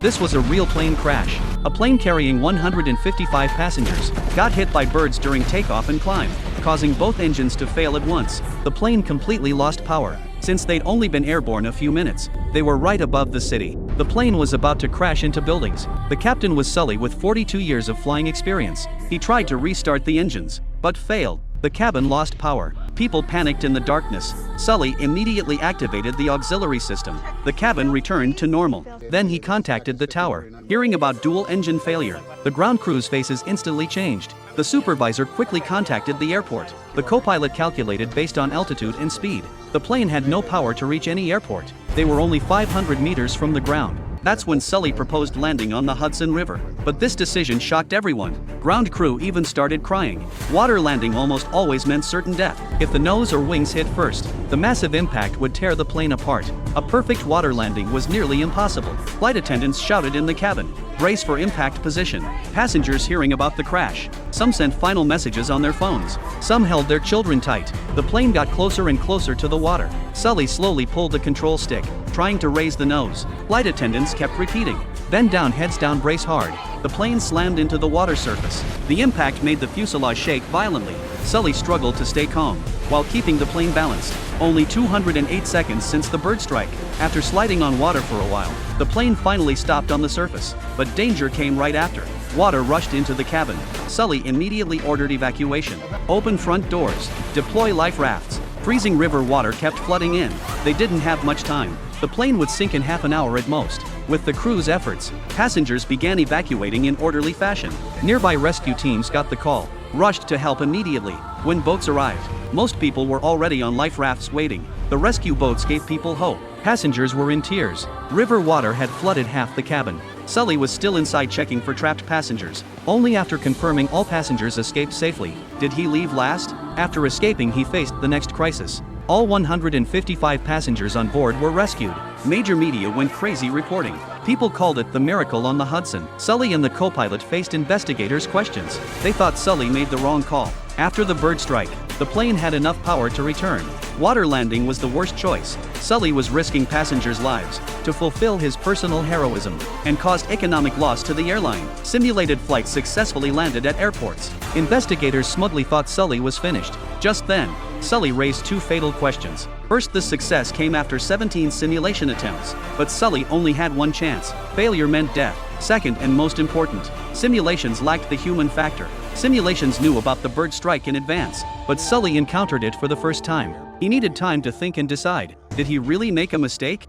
This was a real plane crash. A plane carrying 155 passengers got hit by birds during takeoff and climb, causing both engines to fail at once. The plane completely lost power. Since they'd only been airborne a few minutes, they were right above the city. The plane was about to crash into buildings. The captain was Sully with 42 years of flying experience. He tried to restart the engines, but failed. The cabin lost power. People panicked in the darkness. Sully immediately activated the auxiliary system. The cabin returned to normal. Then he contacted the tower. Hearing about dual engine failure, the ground crew's faces instantly changed. The supervisor quickly contacted the airport. The co-pilot calculated based on altitude and speed. The plane had no power to reach any airport. They were only 500 meters from the ground. That's when Sully proposed landing on the Hudson River. But this decision shocked everyone. Ground crew even started crying. Water landing almost always meant certain death. If the nose or wings hit first, the massive impact would tear the plane apart. A perfect water landing was nearly impossible. Flight attendants shouted in the cabin, "Brace for impact position." Passengers hearing about the crash, some sent final messages on their phones. Some held their children tight. The plane got closer and closer to the water. Sully slowly pulled the control stick, trying to raise the nose. Flight attendants kept repeating, "Bend down, heads down, brace hard." The plane slammed into the water surface. The impact made the fuselage shake violently. Sully struggled to stay calm, while keeping the plane balanced. Only 208 seconds since the bird strike. After sliding on water for a while, the plane finally stopped on the surface. But danger came right after. Water rushed into the cabin. Sully immediately ordered evacuation. Open front doors. Deploy life rafts. Freezing river water kept flooding in. They didn't have much time. The plane would sink in half an hour at most. With the crew's efforts, passengers began evacuating in orderly fashion. Nearby rescue teams got the call, rushed to help immediately. When boats arrived, most people were already on life rafts waiting. The rescue boats gave people hope. Passengers were in tears. River water had flooded half the cabin. Sully was still inside checking for trapped passengers. Only after confirming all passengers escaped safely did he leave last. After escaping, he faced the next crisis. All 155 passengers on board were rescued. Major media went crazy reporting. People called it the miracle on the Hudson. Sully and the co-pilot faced investigators' questions. They thought Sully made the wrong call. After the bird strike, the plane had enough power to return. Water landing was the worst choice. Sully was risking passengers' lives to fulfill his personal heroism and caused economic loss to the airline. Simulated flights successfully landed at airports. Investigators smugly thought Sully was finished. Just then, Sully raised two fatal questions. First, the success came after 17 simulation attempts, but Sully only had one chance. Failure meant death. Second, and most important, simulations lacked the human factor. Simulations knew about the bird strike in advance, but Sully encountered it for the first time. He needed time to think and decide. Did he really make a mistake?